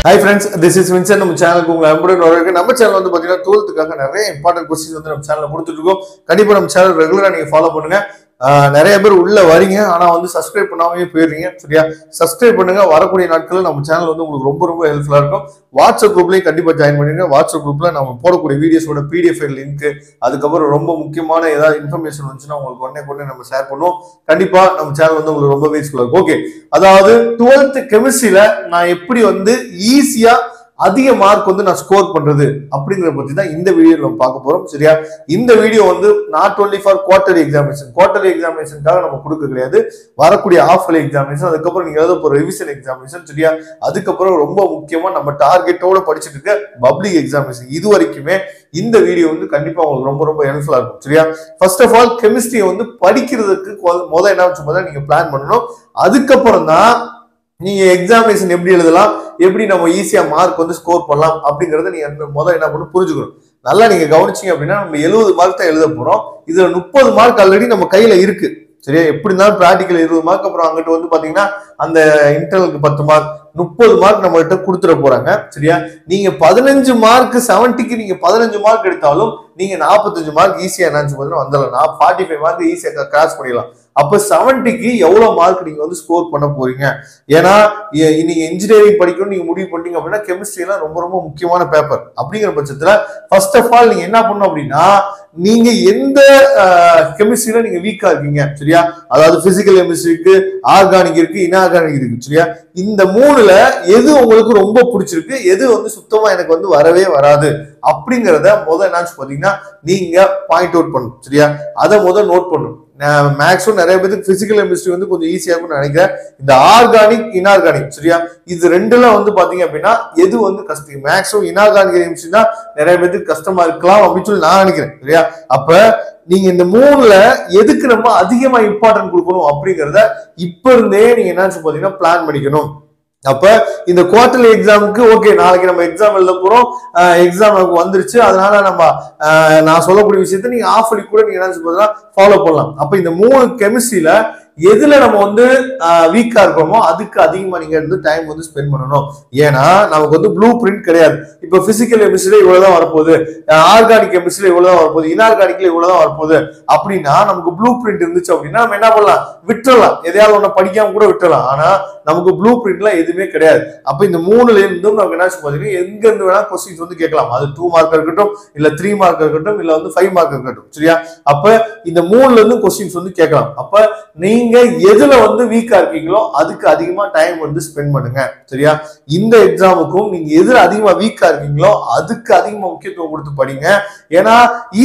Hi friends, this is Vincent. நம்ம சேனலுக்கு உங்களை அன்புடன் வரவேற்கிறேன். நம்ம சேனல் வந்து பாத்தீங்கன்னா 12th நிறைய இம்பார்ட்டன்ட் क्वेश्चंस வந்து நம்ம சேனல்ல கொடுத்துட்டு இருக்கோம். கண்டிப்பா நம்ம சேனல் ரெகுலரா நீங்க ஃபாலோ பண்ணுங்க. நிறைய பேர் உள்ள வரீங்க ஆனா வந்து சப்ஸ்கிரைப் பண்ணாமயே போயிடுறீங்க. சரியா? சப்ஸ்கிரைப் பண்ணுங்க. வரக்கூடிய நாட்கள்ல நம்ம சேனல் வந்து உங்களுக்கு ரொம்ப ரொம்ப ஹெல்ப்ஃபுல்லா இருக்கும். வாட்ஸ்அப் குரூப்லயும் கண்டிப்பா ஜாயின் பண்ணிடுங்க. வாட்ஸ்அப் குரூப்ல நம்ம போடக்கூடிய வீடியோஸோட PDF ஃபைல் லிங்க், அதுக்கப்புறம் ரொம்ப முக்கியமான ஏதாவது இன்ஃபர்மேஷன் வந்துச்சுன்னா உங்களுக்கு உடனே நம்ம ஷேர் பண்ணுவோம். கண்டிப்பா நம்ம சேனல் வந்து உங்களுக்கு ரொம்ப யூஸ்ஃபுல்லா இருக்கும். ஓகே, அதாவது 12th கெமிஸ்ட்ரியில நான் எப்படி வந்து ஈஸியா அதிக மார்க் வந்து நான் ஸ்கோர் பண்றது அப்படிங்கறத பத்தி தான் இந்த வீடியோல நம்ம பார்க்க போறோம். சரியா? இந்த வீடியோ வந்து நாட் ஒன்லி ஃபார் குவார்டர்லி எக்ஸாமினேஷனுக்காக நம்ம கொடுக்க கிடையாது. வரக்கூடிய ஆஃப் இயர்லி எக்ஸாமினேஷன், அதுக்கப்புறம் நீங்க எழுத போற ரிவிஷன் எக்ஸாமினேஷன். சரியா? அதுக்கப்புறம் ரொம்ப முக்கியமா நம்ம டார்கெட்டோட படிச்சுட்டு இருக்க பப்ளிக் எக்ஸாமினேஷன், இது வரைக்குமே இந்த வீடியோ வந்து கண்டிப்பா உங்களுக்கு ரொம்ப ரொம்ப ஹெல்ப்ஃபுல்லா இருக்கும். சரியா? ஃபர்ஸ்ட் ஆஃப் ஆல் கெமிஸ்ட்ரியை வந்து படிக்கிறதுக்கு முதல் என்ன வச்சு நீங்க பிளான் பண்ணணும். அதுக்கப்புறம் தான் நீங்க எக்ஸாமினேஷன் எப்படி எழுதலாம், எப்படி நம்ம ஈஸியா மார்க் வந்து ஸ்கோர் பண்ணலாம் அப்படிங்கறத நீங்க முதல்ல என்ன பண்ணணும் புரிஞ்சுக்கணும். நல்லா நீங்க கவனிச்சீங்க அப்படின்னா நம்ம 70 மார்க் தான் எழுத போறோம். இதுல 30 மார்க் ஆல்ரெடி நம்ம கையில இருக்கு. சரியா? எப்படி இருந்தாலும் பிராக்டிக்கல் 20 மார்க், அப்புறம் அங்கிட்டு வந்து பாத்தீங்கன்னா அந்த இன்டர்னலுக்கு 10 மார்க், 30 மார்க் நம்ம கிட்ட கொடுத்துட போறாங்க. சரியா? நீங்க 15 மார்க் 70க்கு நீங்க 15 மார்க் எடுத்தாலும் நீங்க 45 மார்க் ஈஸியா என்னன்னு வந்துடலாம். 45 மார்க் ஈஸியா கிராஸ் பண்ணிடலாம். அப்ப 70க்கு எவ்வளவு மார்க் நீங்க வந்து ஸ்கோர் பண்ண போறீங்க? ஏன்னா நீங்க இன்ஜினியரிங் படிக்கணும் நீங்க முடிவு பண்ணிட்டீங்க அப்படின்னா கெமிஸ்ட்ரி எல்லாம் ரொம்ப ரொம்ப முக்கியமான பேப்பர். அப்படிங்கிற பட்சத்துல ஃபர்ஸ்ட் ஆஃப் ஆல் நீங்க என்ன பண்ணணும் அப்படின்னா, நீங்க எந்த கெமிஸ்ட்ரியில நீங்க வீக்கா இருக்கீங்க. சரியா? அதாவது பிசிக்கல் கெமிஸ்ட்ரிக்கு, ஆர்கானிக் இருக்கு, இன்ஆர்கானிக் இருக்கு. சரியா? இந்த 3ல எது உங்களுக்கு ரொம்ப பிடிச்சிருக்கு, எது வந்து சுத்தமா எனக்கு வந்து வரவே வராது அப்படிங்கறத முதல் என்னாச்சு பாத்தீங்கன்னா நீங்க பாயிண்ட் அவுட் பண்ணணும். சரியா? அதை முதல் நோட் பண்ணணும். மேக்ஸும் நிறைய பேருக்கு பிசிக்கல் கெமிஸ்ட்ரி வந்து கொஞ்சம் ஈஸியா இருக்கும்னு நினைக்கிறேன். இந்த ஆர்கானிக், இன்ஆர்கானிக், சரியா, இது ரெண்டுல வந்து பாத்தீங்க அப்படின்னா எது வந்து கஷ்டம்? மேக்ஸும் இன்ஆர்கானிக் கெமிஸ்ட்ரி தான் நிறைய பேருக்கு கஷ்டமா இருக்கலாம் அப்படின்னு சொல்லி நான் நினைக்கிறேன். சரியா? அப்ப நீங்க இந்த 3ல எதுக்கு நம்ம அதிகமா இம்பார்ட்டன்ட் கொடுக்கணும் அப்படிங்கறத இப்ப இருந்தே நீங்க என்ன பாத்தீங்கன்னா பிளான் பண்ணிக்கணும். அப்ப இந்த குவார்டர்லி எக்ஸாமுக்கு ஓகே, நாளைக்கு நம்ம எக்ஸாம் எழுத போறோம், எக்ஸாம் நமக்கு வந்துருச்சு, அதனால நம்ம நான் சொல்லக்கூடிய விஷயத்த நீங்க ஆஃப் பண்ணி கூட நீங்க என்ன ஃபாலோ பண்ணலாம். அப்ப இந்த 3 கெமிஸ்ட்ரியில எதுல நம்ம வந்து வீக்கா இருக்கோமோ அதுக்கு அதிகமா நீங்க வந்து டைம் வந்து ஸ்பெண்ட் பண்ணணும். ஏன்னா நமக்கு வந்து ப்ளூ பிரிண்ட் கிடையாது. இப்ப பிசிக்கல் கெமிஸ்ட்ரியில இவ்வளவுதான் வரப்போகுது, ஆர்கானிக் கெமிஸ்ட்ரியில இவ்வளவுதான் வரப்போகுது, இன்ஆர்கானிக்ல இவ்வளவுதான் வரப்போகுது அப்படின்னா நமக்கு ப்ளூ பிரிண்ட் இருந்துச்சு அப்படின்னா நம்ம என்ன பண்ணலாம், விட்டுறலாம். எதையாவது ஒண்ணு படிக்காம கூட விட்டுறலாம். ஆனா நமக்கு ப்ளூ பிரிண்ட்ல எதுவுமே கிடையாது. அப்ப இந்த 3ல இருந்தும் நமக்கு என்ன பாத்தீங்கன்னா எங்க இருந்து வேணா கொஸ்டின்ஸ் வந்து கேட்கலாம். அது 2 மார்க் இருக்கட்டும், இல்ல 3 மார்க் இருக்கட்டும், இல்ல வந்து 5 மார்க் இருக்கட்டும். சரியா? அப்ப இந்த 3ல இருந்து கொஸ்டின்ஸ் வந்து கேட்கலாம். அப்ப நீங்க எதுல வந்து வீக்கா இருக்கீங்களோ அதுக்கு அதிகமா டைம் வந்து ஸ்பெண்ட் பண்ணுங்க. சரியா? இந்த எக்ஸாமுக்கும் நீங்க எதுல அதிகமா வீக்கா இருக்கீங்களோ அதுக்கு அதிகமா முக்கியத்துவம் கொடுத்து படிங்க. ஏன்னா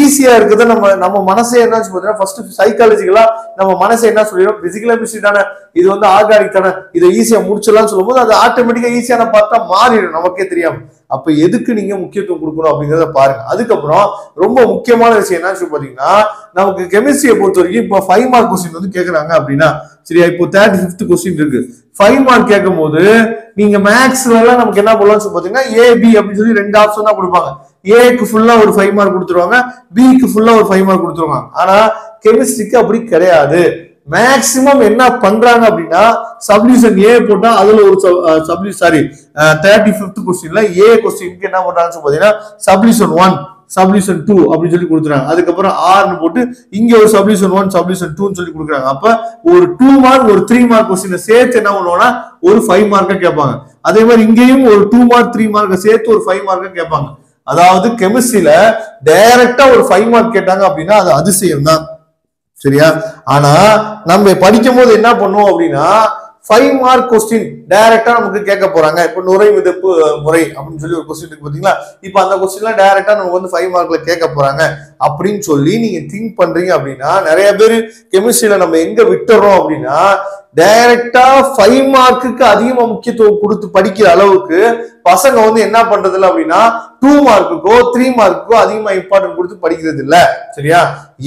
ஈஸியா இருக்குது நம்ம மனசே என்ன பாத்தீங்கன்னா ஃபர்ஸ்ட் சைக்காலஜிக்கலா நம்ம மனசை என்ன சொல்லிடும், பிசிக்கல் கெமிஸ்ட்ரி தானே, இது வந்து ஆர்கானிக் தானே, இதை ஈஸியா முடிச்சிடலாம்னு சொல்லும் போது அது ஆட்டோமேட்டிக்கா ஈஸியான பார்த்தா மாறிடும் நமக்கே தெரியாம. அப்ப எதுக்கு நீங்க முக்கியத்துவம் கொடுக்கணும் அப்படிங்கறத பாருங்க. அதுக்கப்புறம் ரொம்ப முக்கியமான விஷயம் என்ன பாத்தீங்கன்னா, நமக்கு கெமிஸ்ட்ரியை பொறுத்த வரைக்கும் இப்போ 5 மார்க் கொஸ்டின் வந்து கேக்குறாங்க அப்படின்னா, சரியா, இப்போ 35th கொஸ்டின் இருக்கு, 5 மார்க் கேட்கும் போது நீங்க மேக்ஸ்ல எல்லாம் நமக்கு என்ன பண்ணலாம் பாத்தீங்கன்னா AB அப்படின்னு சொல்லி 2 ஆப்ஷன் தான் கொடுப்பாங்க. ஏக்கு ஃபுல்லா ஒரு 5 மார்க் கொடுத்துருவாங்க, பிக்கு ஃபுல்லா ஒரு 5 மார்க் கொடுத்துருவாங்க. ஆனா கெமிஸ்ட்ரிக்கு அப்படி கிடையாது. மேக்சிமம் என்ன பண்றாங்க அப்படின்னா சப்டிவிஷன் ஏ போட்டா அதுல ஒரு 35th கொஸ்டின்ல ஏ கொஸ்டினுக்கு என்ன பண்றாங்கன்னு பாத்தீங்கன்னா சப்டிவிஷன் 1, சப்டிவிஷன் 2 அப்படின்னு சொல்லி கொடுத்துறாங்க. அதுக்கப்புறம் ஆர்னு போட்டு இங்க ஒரு சப்டிவிஷன் 1, சப்டிவிஷன் 2 சொல்லி கொடுக்குறாங்க. அப்ப ஒரு 2 மார்க் ஒரு 3 மார்க் கொஸ்டின் சேர்த்து என்ன பண்ணுவோம்னா ஒரு 5 மார்க்க கேட்பாங்க. அதே மாதிரி இங்கேயும் ஒரு 2 மார்க் 3 மார்க்க சேர்த்து ஒரு 5 மார்க்க கேட்பாங்க. அதாவது கெமிஸ்ட்ரியில டைரக்டா ஒரு 5 மார்க் கேட்டாங்க அப்படின்னா அது அதிசயம் தான். சரியா? ஆனா நம்ம படிக்கும் போது என்ன பண்ணுவோம் அப்படின்னா 5 மார்க் கொஸ்டின் டைரக்டா நமக்கு கேட்க போறாங்க. இப்ப நுரை மிதப்பு முறை அப்படின்னு சொல்லி ஒரு கொஸ்டின் இருக்கு பாத்தீங்களா, இப்ப அந்த கொஸ்டின்லாம் டைரக்டா நமக்கு வந்து 5 மார்க்ல கேட்க போறாங்க அப்படின்னு சொல்லி நீங்க திங்க் பண்றீங்க அப்படின்னா நிறைய பேர் கெமிஸ்ட்ரியில நம்ம எங்க விட்டுறோம் அப்படின்னா டைரக்டா 5 மார்க்குக்கு அதிகமா முக்கியத்துவம் கொடுத்து படிக்கிற அளவுக்கு பசங்க வந்து என்ன பண்றது இல்லை அப்படின்னா 2 மார்க்குக்கோ 3 மார்க்குக்கோ அதிகமா இம்பார்ட்டன்ட் கொடுத்து படிக்கிறது இல்ல. சரியா?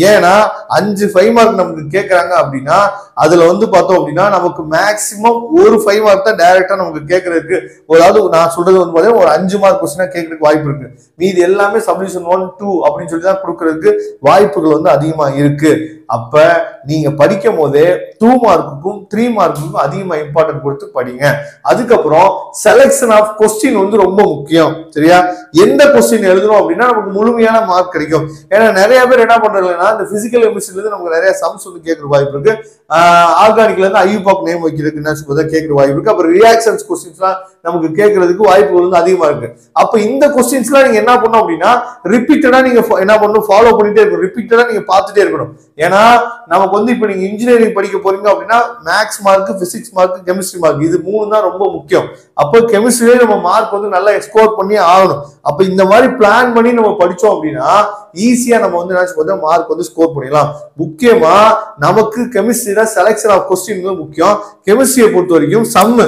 ஏன்னா 5 மார்க் நமக்கு கேட்கறாங்க அப்படின்னா அதுல வந்து பார்த்தோம் அப்படின்னா நமக்கு மேக்சிமம் ஒரு 5 மார்க் தான் டைரக்டா நமக்கு கேட்கறதுக்கு, அதாவது நான் சொல்றது வந்து பாத்தீங்கன்னா ஒரு 5 மார்க் கொஸ்டினா கேட்கறதுக்கு வாய்ப்பு இருக்கு. மீது எல்லாமே சப்டிவிஷன் 1, 2 அப்படின்னு சொல்லி தான் கொடுக்கறதுக்கு வாய்ப்புகள் வந்து அதிகமா இருக்கு. அப்ப நீங்க படிக்கும் போதே 2 மார்க்குக்கும் 3 மார்க்குக்கும் அதிகமா இம்பார்ட்டன்ட் கொடுத்து படிங்க. அதுக்கப்புறம் செலக்ஷன் ஆஃப் கொஸ்டின் கொஸ்டின் வந்து ரொம்ப முக்கியம். சரியா? எந்த கொஸ்டின் எழுதணும் அப்படின்னா நமக்கு முழுமையான மார்க் கிடைக்கும். ஏன்னா நிறைய பேர் என்ன பண்றாங்கன்னா இந்த பிசிக்கல் கெமிஸ்ட்ரில இருந்து நமக்கு நிறைய சம்ஸ் வந்து கேட்கற வாய்ப்பு இருக்கு. ஆர்கானிக்ல இருந்து ஐயூபாக் நேம் வைக்கிறதுக்கு கேட்கற வாய்ப்பு இருக்கு. அப்புறம் ரியாக்ஷன்ஸ் கொஸ்டின்ஸ்லாம் நமக்கு கேட்கறதுக்கு வாய்ப்புகள் வந்து அதிகமா இருக்கு. அப்ப இந்த கொஸ்டின்ஸ்லாம் நீங்க என்ன பண்ணணும் அப்படின்னா ரிப்பீட்டடா நீங்க என்ன பண்ணணும், ஃபாலோ பண்ணிட்டே இருக்கணும், ரிப்பீட்டடா நீங்க பார்த்துட்டே இருக்கணும். ஏன்னா நமக்கு வந்து இப்ப நீங்க இன்ஜினியரிங் படிக்க போறீங்க அப்படின்னா maths mark, physics mark, chemistry mark இது 3 தான் ரொம்ப முக்கியம். அப்போ கெமிஸ்ட்ரியிலே நம்ம மார்க் வந்து நல்லா ஸ்கோர் பண்ணி ஆகணும். அப்ப இந்த மாதிரி பிளான் பண்ணி நம்ம படிச்சோம் அப்படின்னா ஈஸியா நம்ம வந்து என்ன மார்க் வந்து ஸ்கோர் பண்ணிடலாம். முக்கியமா நமக்கு கெமிஸ்ட்ரியில செலக்ஷன் ஆஃப் கொஸ்டின் முக்கியம். கெமிஸ்ட்ரியை பொறுத்த வரைக்கும் சம்மு,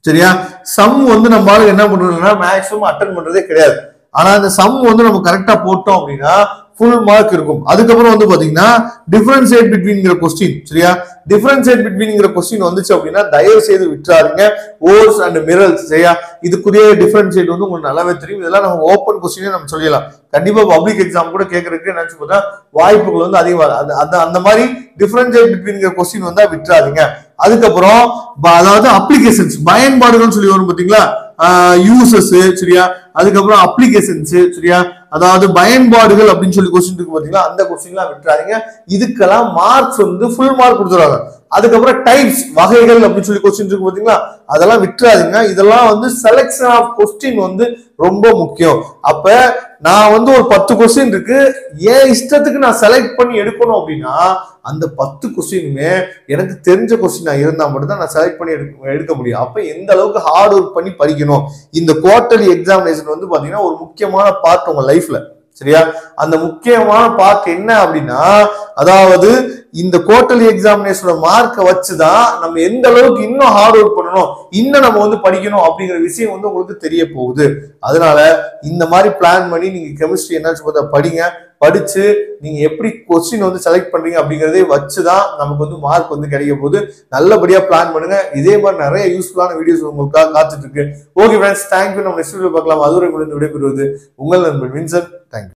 சரியா? சம் வந்து நம்மளால என்ன பண்றதுன்னா மேக்ஸிமம் அட்டன் பண்றதே கிடையாது. ஆனா அந்த சம் வந்து நம்ம கரெக்டா போட்டோம் அப்படின்னா ஃபுல் மார்க் இருக்கும். அதுக்கப்புறம் வந்து பாத்தீங்கன்னா டிஃபரன்ஷியேட் பிட்வீன்ங்கிற கொஸ்டின், சரியா? டிஃபரன்ஷியேட் பிட்வீன்ங்கிற கொஸ்டின் வந்துச்சு அப்படின்னா தயவு செய்து விட்டுறாருங்க. ஓர்ஸ் அண்ட் மிரல்ஸ், சரியா? இதுக்குரிய டிஃபரன்ஷியேட் வந்து உங்களுக்கு நல்லாவே தெரியும். இதெல்லாம் நம்ம ஓப்பன் கொஸ்டினே நம்ம சொல்லிடலாம். கண்டிப்பா பப்ளிக் எக்ஸாம் கூட கேட்கறதுக்கு நினைச்சு பார்த்தா வாய்ப்புகள் வந்து அதிகமாக அந்த மாதிரி டிஃபரன்ஷியேட் பிட்வீன்ங்கிற கொஸ்டின் வந்தா விட்டுறாதீங்க. அதுக்கப்புறம் அதாவது அப்ளிகேஷன்ஸ், பயன்பாடுகள் சொல்லி வரும் பாத்தீங்களா, யூசஸ், சரியா? அதுக்கப்புறம் அப்ளிகேஷன்ஸ், சரியா? அதாவது பயன்பாடுகள் அப்படின்னு சொல்லி கொஸ்டின் இருக்கு பாத்தீங்களா, அந்த கொஸ்டின்லாம் விட்டுறாதீங்க. இதுக்கெல்லாம் மார்க்ஸ் வந்து ஃபுல் மார்க் கொடுத்துருவாங்க. அதுக்கப்புறம் டைப்ஸ், வகைகள் அப்படின்னு சொல்லி கொஸ்டின் இருக்கு பாத்தீங்களா, அதெல்லாம் விட்டுறாதீங்க. இதெல்லாம் வந்து செலக்ஷன் ஆஃப் கொஸ்டின் வந்து ரொம்ப முக்கியம். அப்ப நான் வந்து ஒரு 10 கொஸ்டின் இருக்கு, ஏன் இஷ்டத்துக்கு நான் செலக்ட் பண்ணி எடுக்கணும் அப்படின்னா அந்த 10 கொஸ்டினுமே எனக்கு தெரிஞ்ச கொஸ்டின் இருந்தா மட்டும் தான் நான் செலக்ட் பண்ணி எடுக்க முடியும். அப்ப எந்த அளவுக்கு ஹார்ட் ஒர்க் பண்ணி படிக்கணும். இந்த குவார்டர்லி எக்ஸாமினேஷன் வந்து பாத்தீங்கன்னா ஒரு முக்கியமான பார்ட் உங்க லைஃப்ல, சரியா? அந்த முக்கியமான பார்ட் என்ன அப்படின்னா அதாவது இந்த குவார்டர்லி எக்ஸாமினேஷனோட மார்க்கை வச்சுதான் நம்ம எந்த அளவுக்கு இன்னும் ஹார்ட் ஒர்க் பண்ணணும், இன்னும் நம்ம வந்து படிக்கணும் அப்படிங்கிற விஷயம் வந்து உங்களுக்கு தெரிய போகுது. அதனால இந்த மாதிரி பிளான் பண்ணி நீங்க கெமிஸ்ட்ரி என்ன படிங்க. படிச்சு நீங்க எப்படி கொஸ்டின் வந்து செலக்ட் பண்றீங்க அப்படிங்கறதே வச்சுதான் நமக்கு வந்து மார்க் வந்து கிடைக்க போகுது. நல்லபடியா பிளான் பண்ணுங்க. இதே மாதிரி நிறைய யூஸ்ஃபுல்லான வீடியோஸ் உங்களுக்காக காத்துட்டு இருக்கு. Okay friends, thank you. நம்ம நெக்ஸ்ட் வீடியோ பார்க்கலாம். அதுவரை விடைபெறுவது உங்கள் நண்பன் வின்சென்ட். தேங்க்யூ.